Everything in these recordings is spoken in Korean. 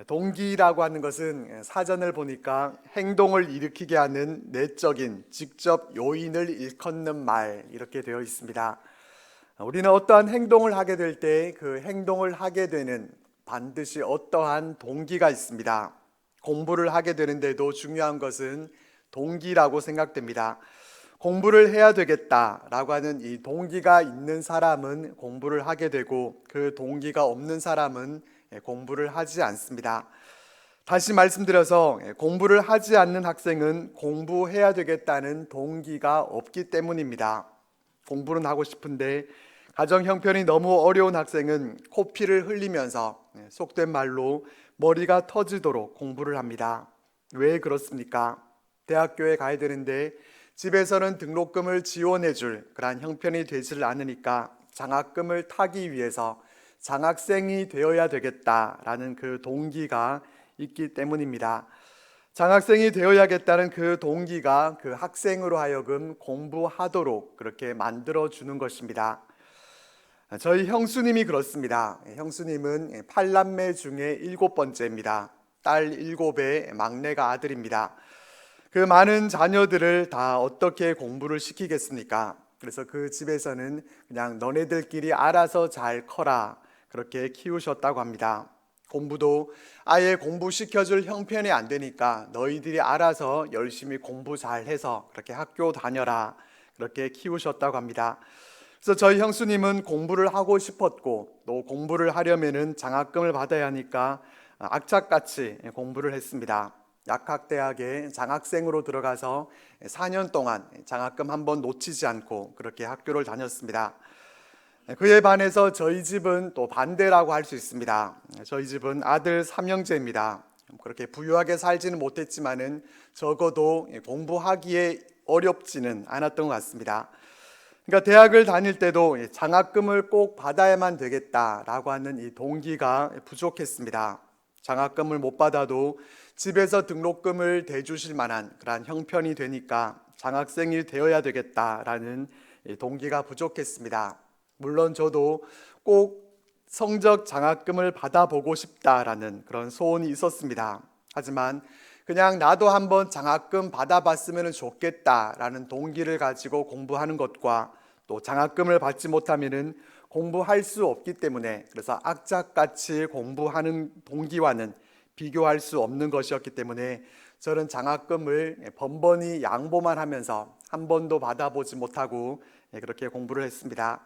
동기라고 하는 것은 사전을 보니까 행동을 일으키게 하는 내적인 직접 요인을 일컫는 말, 이렇게 되어 있습니다. 우리는 어떠한 행동을 하게 될 때 그 행동을 하게 되는 반드시 어떠한 동기가 있습니다. 공부를 하게 되는데도 중요한 것은 동기라고 생각됩니다. 공부를 해야 되겠다라고 하는 이 동기가 있는 사람은 공부를 하게 되고, 그 동기가 없는 사람은 공부를 하지 않습니다. 다시 말씀드려서 공부를 하지 않는 학생은 공부해야 되겠다는 동기가 없기 때문입니다. 공부는 하고 싶은데 가정 형편이 너무 어려운 학생은 코피를 흘리면서, 속된 말로 머리가 터지도록 공부를 합니다. 왜 그렇습니까? 대학교에 가야 되는데 집에서는 등록금을 지원해 줄 그러한 형편이 되질 않으니까 장학금을 타기 위해서 장학생이 되어야 되겠다라는 그 동기가 있기 때문입니다. 장학생이 되어야겠다는 그 동기가 그 학생으로 하여금 공부하도록 그렇게 만들어 주는 것입니다. 저희 형수님이 그렇습니다. 형수님은 8남매 중에 7번째입니다. 딸 7의 막내가 아들입니다. 그 많은 자녀들을 다 어떻게 공부를 시키겠습니까? 그래서 그 집에서는 그냥 너네들끼리 알아서 잘 커라, 그렇게 키우셨다고 합니다. 공부도 아예 공부시켜줄 형편이 안 되니까 너희들이 알아서 열심히 공부 잘해서 그렇게 학교 다녀라, 그렇게 키우셨다고 합니다. 그래서 저희 형수님은 공부를 하고 싶었고, 또 공부를 하려면은 장학금을 받아야 하니까 악착같이 공부를 했습니다. 약학대학에 장학생으로 들어가서 4년 동안 장학금 한 번 놓치지 않고 그렇게 학교를 다녔습니다. 그에 반해서 저희 집은 또 반대라고 할 수 있습니다. 저희 집은 아들 3형제입니다. 그렇게 부유하게 살지는 못했지만은 적어도 공부하기에 어렵지는 않았던 것 같습니다. 그러니까 대학을 다닐 때도 장학금을 꼭 받아야만 되겠다라고 하는 이 동기가 부족했습니다. 장학금을 못 받아도 집에서 등록금을 대주실 만한 그러한 형편이 되니까 장학생이 되어야 되겠다라는 동기가 부족했습니다. 물론 저도 꼭 성적 장학금을 받아보고 싶다라는 그런 소원이 있었습니다. 하지만 그냥 나도 한번 장학금 받아봤으면 좋겠다라는 동기를 가지고 공부하는 것과 또 장학금을 받지 못하면 공부할 수 없기 때문에, 그래서 악착같이 공부하는 동기와는 비교할 수 없는 것이었기 때문에 저는 장학금을 번번이 양보만 하면서 한 번도 받아보지 못하고 그렇게 공부를 했습니다.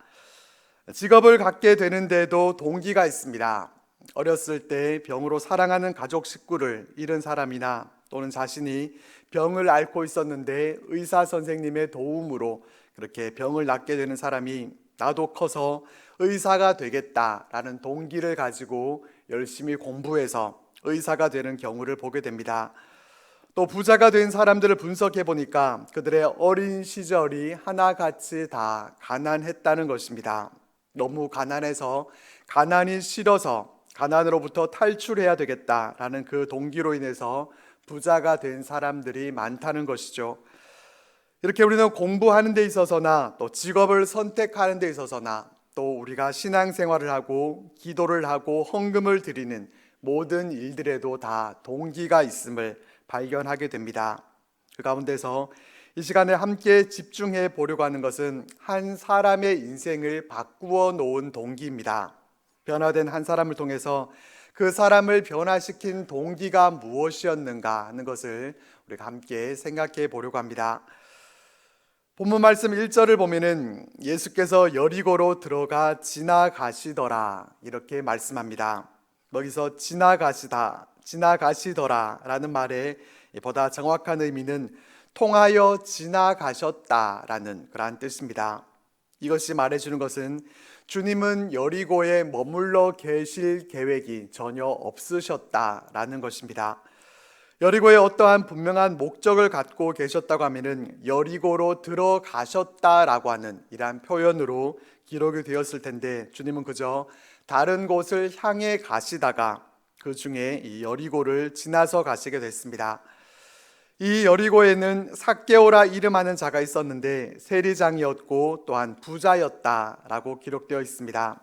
직업을 갖게 되는데도 동기가 있습니다. 어렸을 때 병으로 사랑하는 가족 식구를 잃은 사람이나 또는 자신이 병을 앓고 있었는데 의사 선생님의 도움으로 그렇게 병을 낫게 되는 사람이 나도 커서 의사가 되겠다라는 동기를 가지고 열심히 공부해서 의사가 되는 경우를 보게 됩니다. 또 부자가 된 사람들을 분석해 보니까 그들의 어린 시절이 하나같이 다 가난했다는 것입니다. 너무 가난해서 가난이 싫어서 가난으로부터 탈출해야 되겠다라는 그 동기로 인해서 부자가 된 사람들이 많다는 것이죠. 이렇게 우리는 공부하는 데 있어서나 또 직업을 선택하는 데 있어서나 또 우리가 신앙생활을 하고 기도를 하고 헌금을 드리는 모든 일들에도 다 동기가 있음을 발견하게 됩니다. 그 가운데서 이 시간에 함께 집중해 보려고 하는 것은 한 사람의 인생을 바꾸어 놓은 동기입니다. 변화된 한 사람을 통해서 그 사람을 변화시킨 동기가 무엇이었는가 하는 것을 우리가 함께 생각해 보려고 합니다. 본문 말씀 1절을 보면은 예수께서 여리고로 들어가 지나가시더라, 이렇게 말씀합니다. 여기서 지나가시더라 라는 말의 보다 정확한 의미는 통하여 지나가셨다라는 그러한 뜻입니다. 이것이 말해주는 것은 주님은 여리고에 머물러 계실 계획이 전혀 없으셨다라는 것입니다. 여리고에 어떠한 분명한 목적을 갖고 계셨다고 하면은 여리고로 들어가셨다라고 하는 이러한 표현으로 기록이 되었을 텐데, 주님은 그저 다른 곳을 향해 가시다가 그 중에 이 여리고를 지나서 가시게 됐습니다. 이 여리고에는 삭개오라 이름하는 자가 있었는데 세리장이었고 또한 부자였다라고 기록되어 있습니다.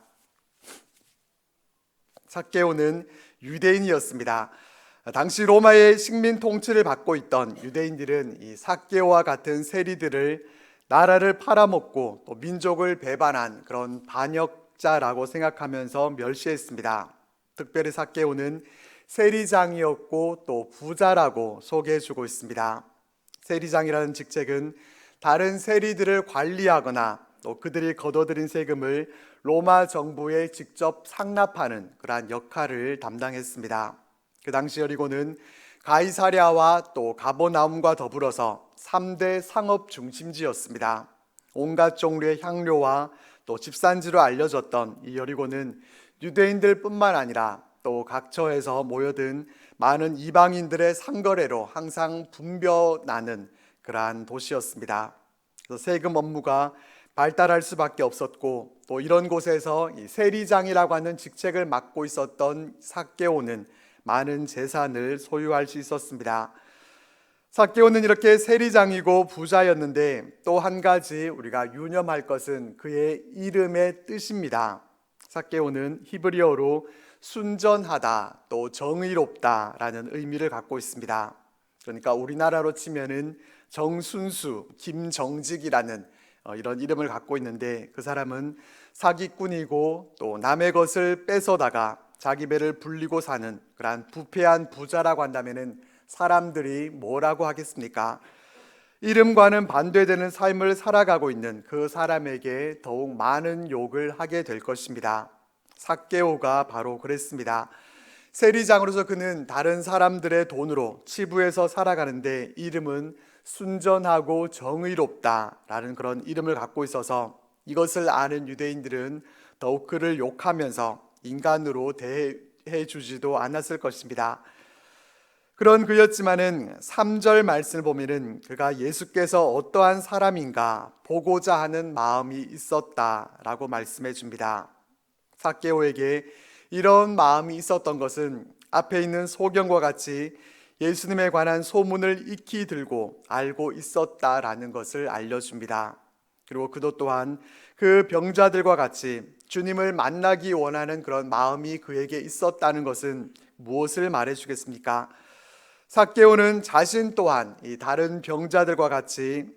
삭개오는 유대인이었습니다. 당시 로마의 식민 통치를 받고 있던 유대인들은 이 삭개오와 같은 세리들을 나라를 팔아먹고 또 민족을 배반한 그런 반역자라고 생각하면서 멸시했습니다. 특별히 삭개오는 세리장이었고 또 부자라고 소개해주고 있습니다. 세리장이라는 직책은 다른 세리들을 관리하거나 또 그들이 거둬들인 세금을 로마 정부에 직접 상납하는 그러한 역할을 담당했습니다. 그 당시 여리고는 가이사랴와 또 가버나움과 더불어서 3대 상업 중심지였습니다. 온갖 종류의 향료와 또 집산지로 알려졌던 이 여리고는 유대인들뿐만 아니라 또 각처에서 모여든 많은 이방인들의 상거래로 항상 붐벼나는 그러한 도시였습니다. 그래서 세금 업무가 발달할 수밖에 없었고 또 이런 곳에서 이 세리장이라고 하는 직책을 맡고 있었던 삭개오는 많은 재산을 소유할 수 있었습니다. 삭개오는 이렇게 세리장이고 부자였는데 또 한 가지 우리가 유념할 것은 그의 이름의 뜻입니다. 삭개오는 히브리어로 순전하다 또 정의롭다라는 의미를 갖고 있습니다. 그러니까 우리나라로 치면은 정순수, 김정직이라는 이런 이름을 갖고 있는데 그 사람은 사기꾼이고 또 남의 것을 뺏어다가 자기 배를 불리고 사는 그러한 부패한 부자라고 한다면은 사람들이 뭐라고 하겠습니까? 이름과는 반대되는 삶을 살아가고 있는 그 사람에게 더욱 많은 욕을 하게 될 것입니다. 삭개오가 바로 그랬습니다. 세리장으로서 그는 다른 사람들의 돈으로 치부해서 살아가는데 이름은 순전하고 정의롭다라는 그런 이름을 갖고 있어서 이것을 아는 유대인들은 더욱 그를 욕하면서 인간으로 대해 주지도 않았을 것입니다. 그런 그였지만은 3절 말씀을 보면은 그가 예수께서 어떠한 사람인가 보고자 하는 마음이 있었다라고 말씀해 줍니다. 삭개오에게 이런 마음이 있었던 것은 앞에 있는 소경과 같이 예수님에 관한 소문을 익히 들고 알고 있었다라는 것을 알려줍니다. 그리고 그도 또한 그 병자들과 같이 주님을 만나기 원하는 그런 마음이 그에게 있었다는 것은 무엇을 말해주겠습니까? 삭개오는 자신 또한 이 다른 병자들과 같이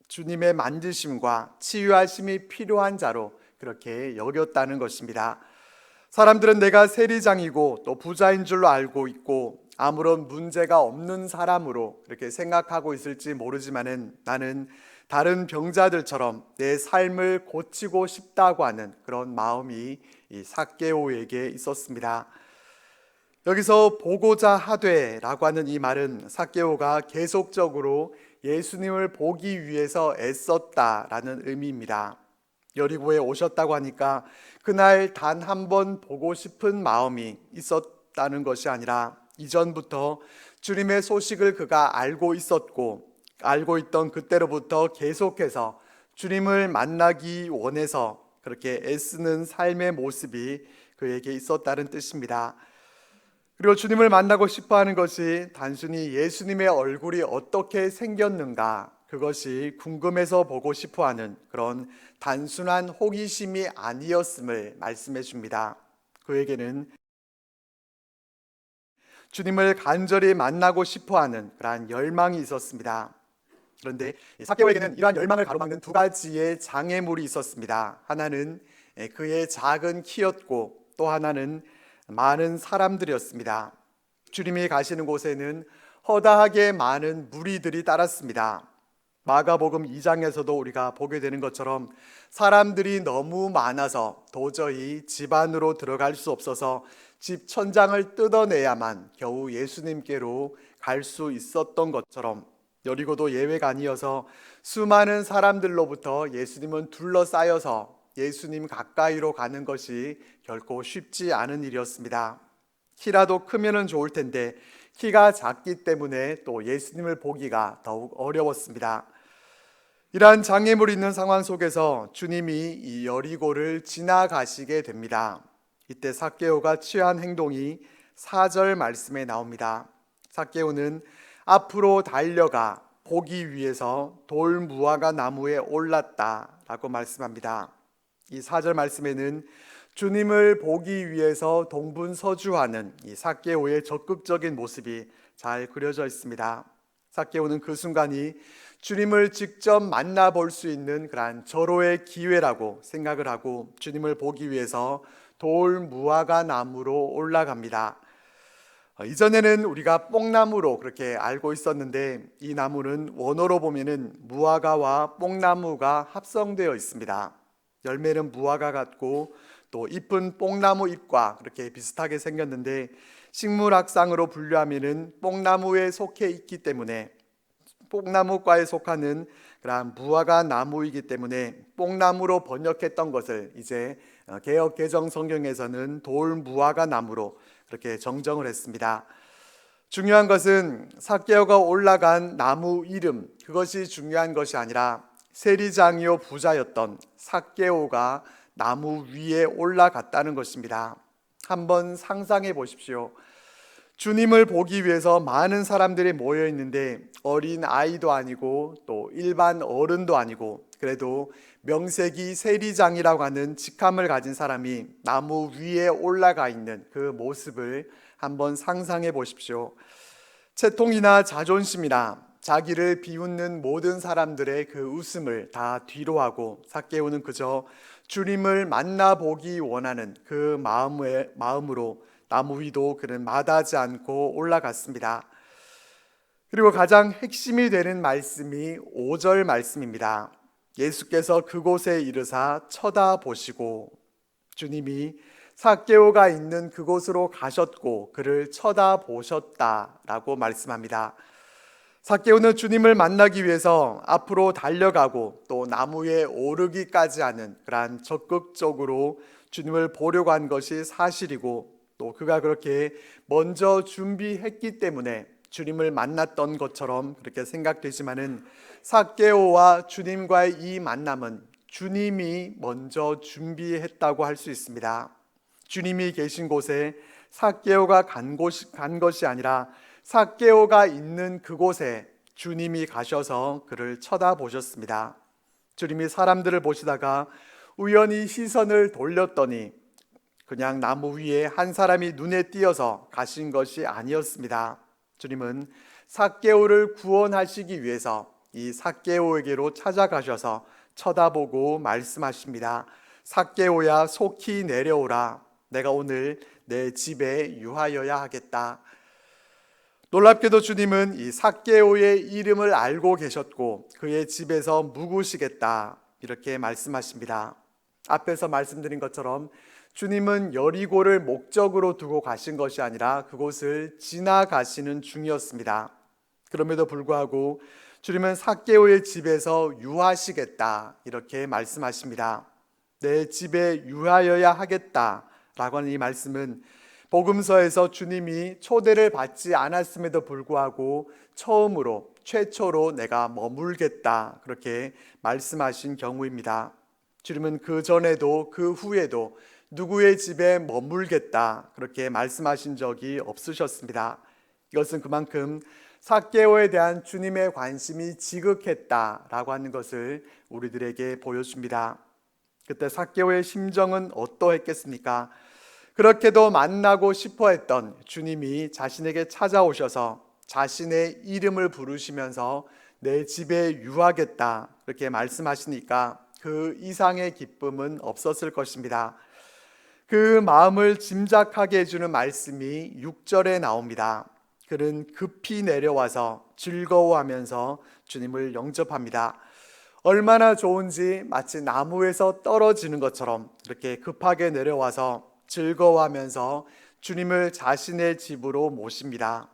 주님의 만지심과 치유하심이 필요한 자로 그렇게 여겼다는 것입니다. 사람들은 내가 세리장이고 또 부자인 줄로 알고 있고 아무런 문제가 없는 사람으로 이렇게 생각하고 있을지 모르지만은 나는 다른 병자들처럼 내 삶을 고치고 싶다고 하는 그런 마음이 이 삭개오에게 있었습니다. 여기서 보고자 하되라고 하는 이 말은 삭개오가 계속적으로 예수님을 보기 위해서 애썼다라는 의미입니다. 여리고에 오셨다고 하니까 그날 단 한 번 보고 싶은 마음이 있었다는 것이 아니라 이전부터 주님의 소식을 그가 알고 있었고 알고 있던 그때로부터 계속해서 주님을 만나기 원해서 그렇게 애쓰는 삶의 모습이 그에게 있었다는 뜻입니다. 그리고 주님을 만나고 싶어 하는 것이 단순히 예수님의 얼굴이 어떻게 생겼는가 그것이 궁금해서 보고 싶어 하는 그런 단순한 호기심이 아니었음을 말씀해 줍니다. 그에게는 주님을 간절히 만나고 싶어 하는 그러한 열망이 있었습니다. 그런데 삭개오에게는 이러한 열망을 가로막는 두 가지의 장애물이 있었습니다. 하나는 그의 작은 키였고 또 하나는 많은 사람들이었습니다. 주님이 가시는 곳에는 허다하게 많은 무리들이 따랐습니다. 마가복음 2장에서도 우리가 보게 되는 것처럼 사람들이 너무 많아서 도저히 집 안으로 들어갈 수 없어서 집 천장을 뜯어내야만 겨우 예수님께로 갈 수 있었던 것처럼 여리고도 예외가 아니어서 수많은 사람들로부터 예수님은 둘러싸여서 예수님 가까이로 가는 것이 결코 쉽지 않은 일이었습니다. 키라도 크면은 좋을 텐데 키가 작기 때문에 또 예수님을 보기가 더욱 어려웠습니다. 이러한 장애물이 있는 상황 속에서 주님이 이 여리고를 지나가시게 됩니다. 이때 삭개오가 취한 행동이 4절 말씀에 나옵니다. 삭개오는 앞으로 달려가 보기 위해서 돌무화과 나무에 올랐다라고 말씀합니다. 이 4절 말씀에는 주님을 보기 위해서 동분서주하는 이 삭개오의 적극적인 모습이 잘 그려져 있습니다. 삭개오는 그 순간이 주님을 직접 만나볼 수 있는 그러한 절호의 기회라고 생각을 하고 주님을 보기 위해서 돌 무화과 나무로 올라갑니다. 이전에는 우리가 뽕나무로 그렇게 알고 있었는데 이 나무는 원어로 보면은 무화과와 뽕나무가 합성되어 있습니다. 열매는 무화과 같고 또 잎은 뽕나무 잎과 그렇게 비슷하게 생겼는데 식물학상으로 분류하면은 뽕나무에 속해 있기 때문에 뽕나무과에 속하는 그러한 무화과 나무이기 때문에 뽕나무로 번역했던 것을 이제 개역 개정 성경에서는 돌 무화과 나무로 그렇게 정정을 했습니다. 중요한 것은 삭개오가 올라간 나무 이름, 그것이 중요한 것이 아니라 세리장이요 부자였던 삭개오가 나무 위에 올라갔다는 것입니다. 한번 상상해 보십시오. 주님을 보기 위해서 많은 사람들이 모여 있는데 어린 아이도 아니고 또 일반 어른도 아니고 그래도 명색이 세리장이라고 하는 직함을 가진 사람이 나무 위에 올라가 있는 그 모습을 한번 상상해 보십시오. 채통이나 자존심이나 자기를 비웃는 모든 사람들의 그 웃음을 다 뒤로하고 삭개오는 그저 주님을 만나보기 원하는 그 마음으로 나무 위도 그는 마다하지 않고 올라갔습니다. 그리고 가장 핵심이 되는 말씀이 5절 말씀입니다. 예수께서 그곳에 이르사 쳐다보시고, 주님이 삭개오가 있는 그곳으로 가셨고 그를 쳐다보셨다라고 말씀합니다. 삭개오는 주님을 만나기 위해서 앞으로 달려가고 또 나무에 오르기까지 하는 그러한 적극적으로 주님을 보려고 한 것이 사실이고 또 그가 그렇게 먼저 준비했기 때문에 주님을 만났던 것처럼 그렇게 생각되지만은 삭개오와 주님과의 이 만남은 주님이 먼저 준비했다고 할 수 있습니다. 주님이 계신 곳에 삭개오가 간 것이 아니라 삭개오가 있는 그곳에 주님이 가셔서 그를 쳐다보셨습니다. 주님이 사람들을 보시다가 우연히 시선을 돌렸더니 그냥 나무 위에 한 사람이 눈에 띄어서 가신 것이 아니었습니다. 주님은 삭개오를 구원하시기 위해서 이 삭개오에게로 찾아가셔서 쳐다보고 말씀하십니다. 삭개오야 속히 내려오라. 내가 오늘 내 집에 유하여야 하겠다. 놀랍게도 주님은 이 삭개오의 이름을 알고 계셨고 그의 집에서 묵으시겠다 이렇게 말씀하십니다. 앞에서 말씀드린 것처럼 주님은 여리고를 목적으로 두고 가신 것이 아니라 그곳을 지나가시는 중이었습니다. 그럼에도 불구하고 주님은 삭개오의 집에서 유하시겠다 이렇게 말씀하십니다. 내 집에 유하여야 하겠다라고 하는 이 말씀은 복음서에서 주님이 초대를 받지 않았음에도 불구하고 처음으로 최초로 내가 머물겠다 그렇게 말씀하신 경우입니다. 주님은 그 전에도 그 후에도 누구의 집에 머물겠다 그렇게 말씀하신 적이 없으셨습니다. 이것은 그만큼 삭개오에 대한 주님의 관심이 지극했다라고 하는 것을 우리들에게 보여줍니다. 그때 삭개오의 심정은 어떠했겠습니까? 그렇게도 만나고 싶어 했던 주님이 자신에게 찾아오셔서 자신의 이름을 부르시면서 내 집에 유하겠다 그렇게 말씀하시니까 그 이상의 기쁨은 없었을 것입니다. 그 마음을 짐작하게 해주는 말씀이 6절에 나옵니다. 그는 급히 내려와서 즐거워하면서 주님을 영접합니다. 얼마나 좋은지 마치 나무에서 떨어지는 것처럼 이렇게 급하게 내려와서 즐거워하면서 주님을 자신의 집으로 모십니다.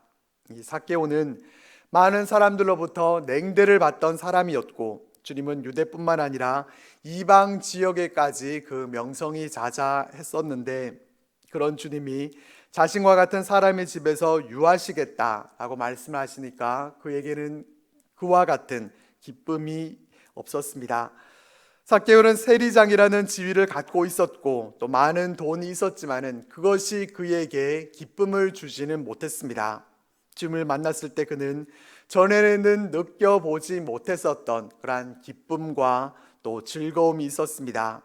이 삭개오는 많은 사람들로부터 냉대를 받던 사람이었고 주님은 유대뿐만 아니라 이방 지역에까지 그 명성이 자자했었는데 그런 주님이 자신과 같은 사람의 집에서 유하시겠다라고 말씀하시니까 그에게는 그와 같은 기쁨이 없었습니다. 삭개오는 세리장이라는 지위를 갖고 있었고 또 많은 돈이 있었지만은 그것이 그에게 기쁨을 주지는 못했습니다. 주님을 만났을 때 그는 전에는 느껴보지 못했었던 그러한 기쁨과 또 즐거움이 있었습니다.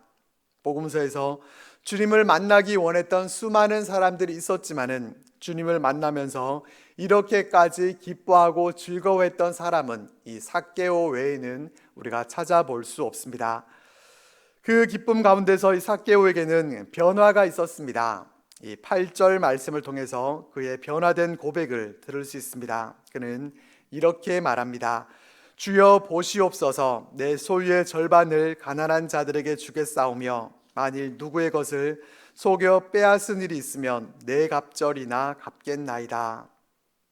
복음서에서 주님을 만나기 원했던 수많은 사람들이 있었지만은 주님을 만나면서 이렇게까지 기뻐하고 즐거워했던 사람은 이 삭개오 외에는 우리가 찾아볼 수 없습니다. 그 기쁨 가운데서 이 삭개오에게는 변화가 있었습니다. 이 8절 말씀을 통해서 그의 변화된 고백을 들을 수 있습니다. 그는 이렇게 말합니다. 주여 보시옵소서, 내 소유의 절반을 가난한 자들에게 주겠사오며 만일 누구의 것을 속여 빼앗은 일이 있으면 내 갑절이나 갚겠나이다.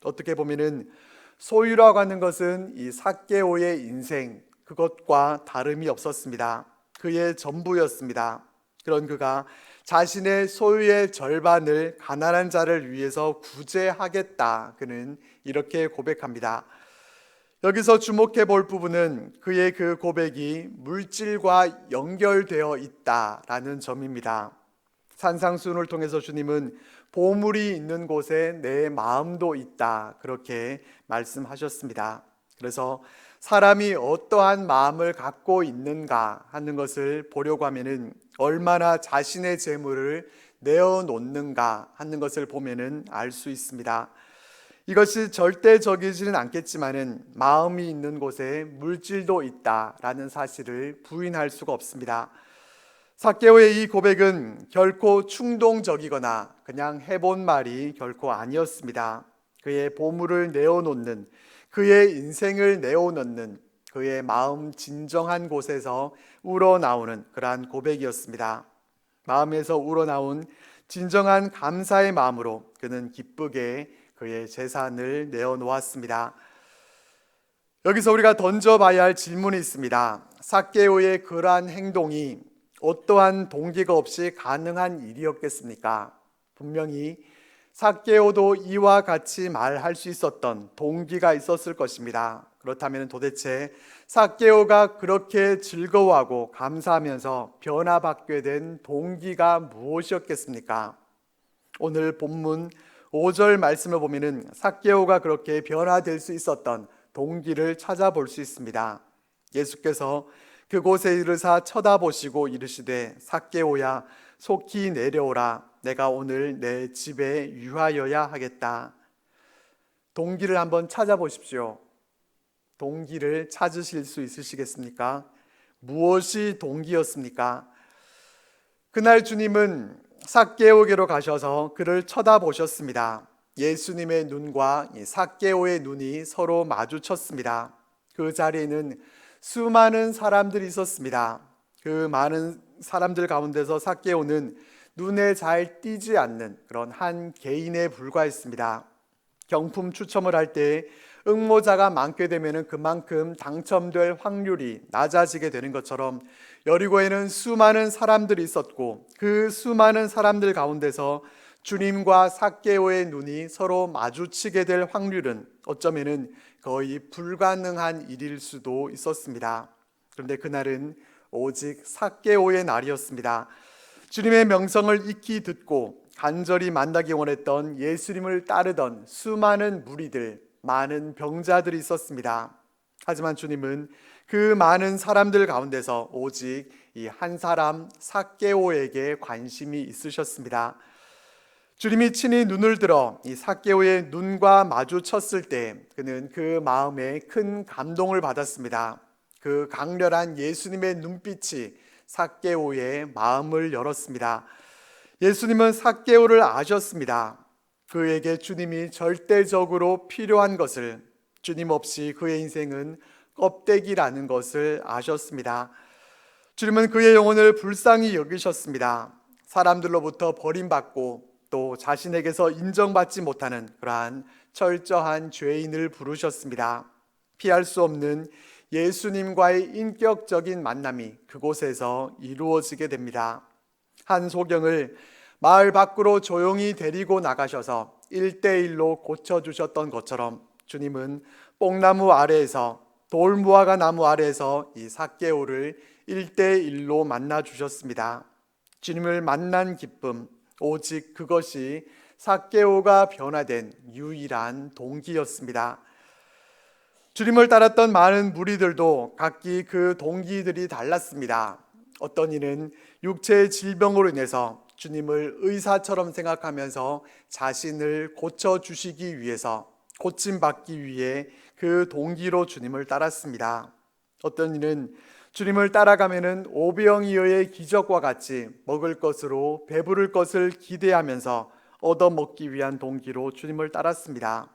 어떻게 보면은 소유라고 하는 것은 이 삭개오의 인생, 그것과 다름이 없었습니다. 그의 전부였습니다. 그런 그가 자신의 소유의 절반을 가난한 자를 위해서 구제하겠다. 그는 이렇게 고백합니다. 여기서 주목해 볼 부분은 그의 그 고백이 물질과 연결되어 있다라는 점입니다. 산상수훈을 통해서 주님은 보물이 있는 곳에 내 마음도 있다, 그렇게 말씀하셨습니다. 그래서 사람이 어떠한 마음을 갖고 있는가 하는 것을 보려고 하면은 얼마나 자신의 재물을 내어놓는가 하는 것을 보면은 알 수 있습니다. 이것이 절대적이지는 않겠지만은 마음이 있는 곳에 물질도 있다라는 사실을 부인할 수가 없습니다. 삭개오의 이 고백은 결코 충동적이거나 그냥 해본 말이 결코 아니었습니다. 그의 보물을 내어놓는, 그의 인생을 내어놓는, 그의 마음 진정한 곳에서 우러나오는 그러한 고백이었습니다. 마음에서 우러나온 진정한 감사의 마음으로 그는 기쁘게 그의 재산을 내어놓았습니다. 여기서 우리가 던져봐야 할 질문이 있습니다. 삭개오의 그러한 행동이 어떠한 동기가 없이 가능한 일이었겠습니까? 분명히 삭개오도 이와 같이 말할 수 있었던 동기가 있었을 것입니다. 그렇다면 도대체 삭개오가 그렇게 즐거워하고 감사하면서 변화받게 된 동기가 무엇이었겠습니까? 오늘 본문 5절 말씀을 보면은 삭개오가 그렇게 변화될 수 있었던 동기를 찾아볼 수 있습니다. 예수께서 그곳에 이르사 쳐다보시고 이르시되 삭개오야 속히 내려오라, 내가 오늘 내 집에 유하여야 하겠다. 동기를 한번 찾아보십시오. 동기를 찾으실 수 있으시겠습니까? 무엇이 동기였습니까? 그날 주님은 삭개오에게로 가셔서 그를 쳐다보셨습니다. 예수님의 눈과 삭개오의 눈이 서로 마주쳤습니다. 그 자리에는 수많은 사람들이 있었습니다. 그 많은 사람들 가운데서 삭개오는 눈에 잘 띄지 않는 그런 한 개인에 불과했습니다. 경품 추첨을 할 때 응모자가 많게 되면 그만큼 당첨될 확률이 낮아지게 되는 것처럼 여리고에는 수많은 사람들이 있었고 그 수많은 사람들 가운데서 주님과 삭개오의 눈이 서로 마주치게 될 확률은 어쩌면은 거의 불가능한 일일 수도 있었습니다. 그런데 그날은 오직 삭개오의 날이었습니다. 주님의 명성을 익히 듣고 간절히 만나기 원했던 예수님을 따르던 수많은 무리들, 많은 병자들이 있었습니다. 하지만 주님은 그 많은 사람들 가운데서 오직 이 한 사람 삭개오에게 관심이 있으셨습니다. 주님이 친히 눈을 들어 이 삭개오의 눈과 마주쳤을 때 그는 그 마음에 큰 감동을 받았습니다. 그 강렬한 예수님의 눈빛이 삭개오의 마음을 열었습니다. 예수님은 삭개오를 아셨습니다. 그에게 주님이 절대적으로 필요한 것을, 주님 없이 그의 인생은 껍데기라는 것을 아셨습니다. 주님은 그의 영혼을 불쌍히 여기셨습니다. 사람들로부터 버림받고 또 자신에게서 인정받지 못하는 그러한 철저한 죄인을 부르셨습니다. 피할 수 없는 예수님과의 인격적인 만남이 그곳에서 이루어지게 됩니다. 한 소경을 마을 밖으로 조용히 데리고 나가셔서 1대1로 고쳐주셨던 것처럼 주님은 뽕나무 아래에서, 돌무화과 나무 아래에서 이 삭개오를 1대1로 만나주셨습니다. 주님을 만난 기쁨, 오직 그것이 삭개오가 변화된 유일한 동기였습니다. 주님을 따랐던 많은 무리들도 각기 그 동기들이 달랐습니다. 어떤 이는 육체의 질병으로 인해서 주님을 의사처럼 생각하면서 자신을 고쳐주시기 위해서, 고침받기 위해 그 동기로 주님을 따랐습니다. 어떤 이는 주님을 따라가면은 오병이어의 기적과 같이 먹을 것으로 배부를 것을 기대하면서 얻어먹기 위한 동기로 주님을 따랐습니다.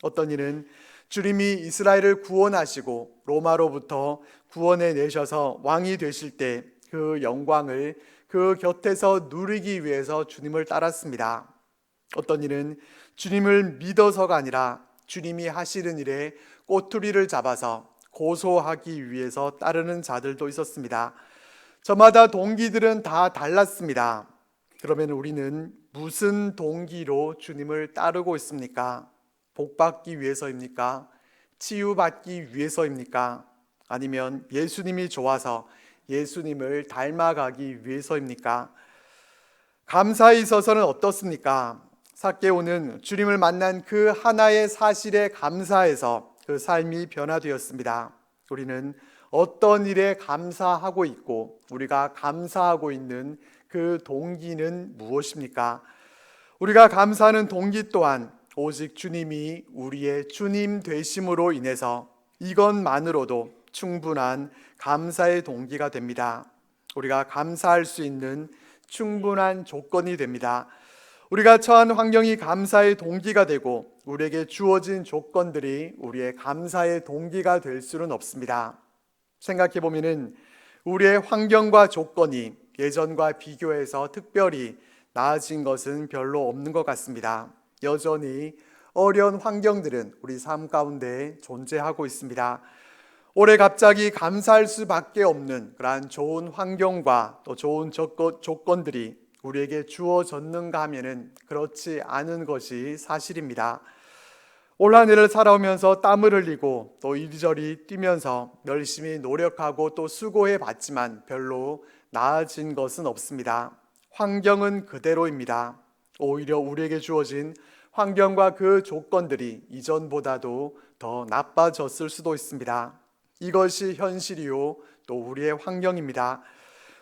어떤 이는 주님이 이스라엘을 구원하시고 로마로부터 구원해 내셔서 왕이 되실 때 그 영광을 그 곁에서 누리기 위해서 주님을 따랐습니다. 어떤 이는 주님을 믿어서가 아니라 주님이 하시는 일에 꼬투리를 잡아서 고소하기 위해서 따르는 자들도 있었습니다. 저마다 동기들은 다 달랐습니다. 그러면 우리는 무슨 동기로 주님을 따르고 있습니까? 복받기 위해서입니까? 치유받기 위해서입니까? 아니면 예수님이 좋아서 예수님을 닮아가기 위해서입니까? 감사에 있어서는 어떻습니까? 삭개오는 주님을 만난 그 하나의 사실에 감사해서 그 삶이 변화되었습니다. 우리는 어떤 일에 감사하고 있고 우리가 감사하고 있는 그 동기는 무엇입니까? 우리가 감사하는 동기 또한 오직 주님이 우리의 주님 되심으로 인해서 이것만으로도 충분한 감사의 동기가 됩니다. 우리가 감사할 수 있는 충분한 조건이 됩니다. 우리가 처한 환경이 감사의 동기가 되고 우리에게 주어진 조건들이 우리의 감사의 동기가 될 수는 없습니다. 생각해 보면은 우리의 환경과 조건이 예전과 비교해서 특별히 나아진 것은 별로 없는 것 같습니다. 여전히 어려운 환경들은 우리 삶 가운데 존재하고 있습니다. 올해 갑자기 감사할 수밖에 없는 그러한 좋은 환경과 또 좋은 조건들이 우리에게 주어졌는가 하면은 그렇지 않은 것이 사실입니다. 올 한 해를 살아오면서 땀을 흘리고 또 이리저리 뛰면서 열심히 노력하고 또 수고해 봤지만 별로 나아진 것은 없습니다. 환경은 그대로입니다. 오히려 우리에게 주어진 환경과 그 조건들이 이전보다도 더 나빠졌을 수도 있습니다. 이것이 현실이요 또 우리의 환경입니다.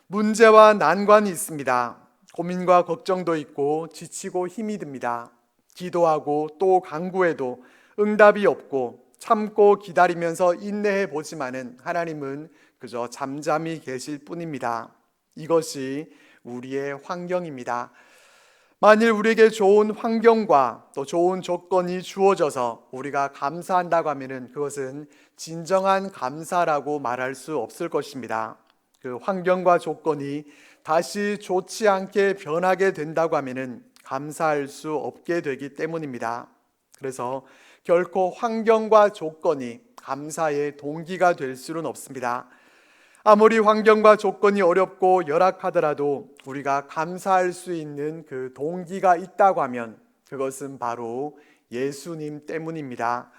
문제와 난관이 있습니다. 고민과 걱정도 있고 지치고 힘이 듭니다. 기도하고 또 간구해도 응답이 없고 참고 기다리면서 인내해 보지만은 하나님은 그저 잠잠히 계실 뿐입니다. 이것이 우리의 환경입니다. 만일 우리에게 좋은 환경과 또 좋은 조건이 주어져서 우리가 감사한다고 하면은 그것은 진정한 감사라고 말할 수 없을 것입니다. 그 환경과 조건이 다시 좋지 않게 변하게 된다고 하면은 감사할 수 없게 되기 때문입니다. 그래서 결코 환경과 조건이 감사의 동기가 될 수는 없습니다. 아무리 환경과 조건이 어렵고 열악하더라도 우리가 감사할 수 있는 그 동기가 있다고 하면 그것은 바로 예수님 때문입니다.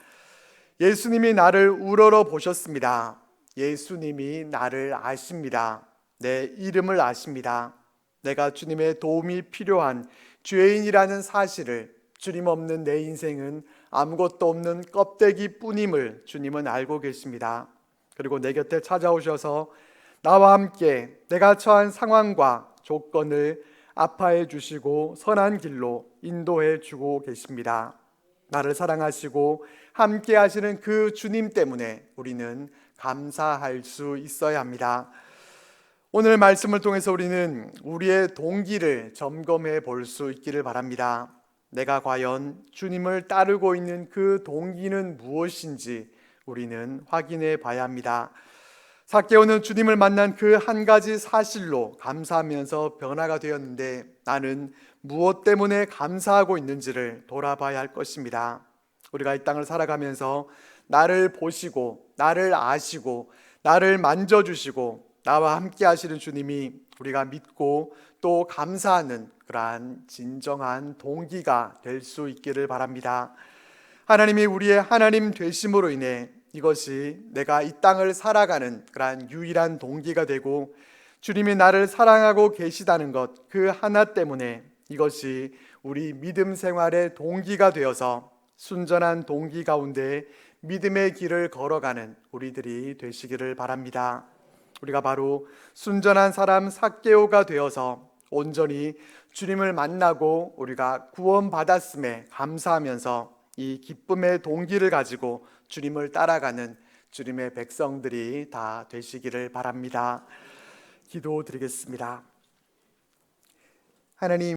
예수님이 나를 우러러 보셨습니다. 예수님이 나를 아십니다. 내 이름을 아십니다. 내가 주님의 도움이 필요한 죄인이라는 사실을, 주님 없는 내 인생은 아무것도 없는 껍데기 뿐임을 주님은 알고 계십니다. 그리고 내 곁에 찾아오셔서 나와 함께 내가 처한 상황과 조건을 아파해 주시고 선한 길로 인도해 주고 계십니다. 나를 사랑하시고 함께 하시는 그 주님 때문에 우리는 감사할 수 있어야 합니다. 오늘 말씀을 통해서 우리는 우리의 동기를 점검해 볼 수 있기를 바랍니다. 내가 과연 주님을 따르고 있는 그 동기는 무엇인지 우리는 확인해 봐야 합니다. 삭개오는 주님을 만난 그 한 가지 사실로 감사하면서 변화가 되었는데 나는 무엇 때문에 감사하고 있는지를 돌아봐야 할 것입니다. 우리가 이 땅을 살아가면서 나를 보시고 나를 아시고 나를 만져주시고 나와 함께 하시는 주님이 우리가 믿고 또 감사하는 그러한 진정한 동기가 될 수 있기를 바랍니다. 하나님이 우리의 하나님 되심으로 인해 이것이 내가 이 땅을 살아가는 그러한 유일한 동기가 되고 주님이 나를 사랑하고 계시다는 것 그 하나 때문에 이것이 우리 믿음 생활의 동기가 되어서 순전한 동기 가운데 믿음의 길을 걸어가는 우리들이 되시기를 바랍니다. 우리가 바로 순전한 사람 삭개오가 되어서 온전히 주님을 만나고 우리가 구원받았음에 감사하면서 이 기쁨의 동기를 가지고 주님을 따라가는 주님의 백성들이 다 되시기를 바랍니다. 기도드리겠습니다. 하나님,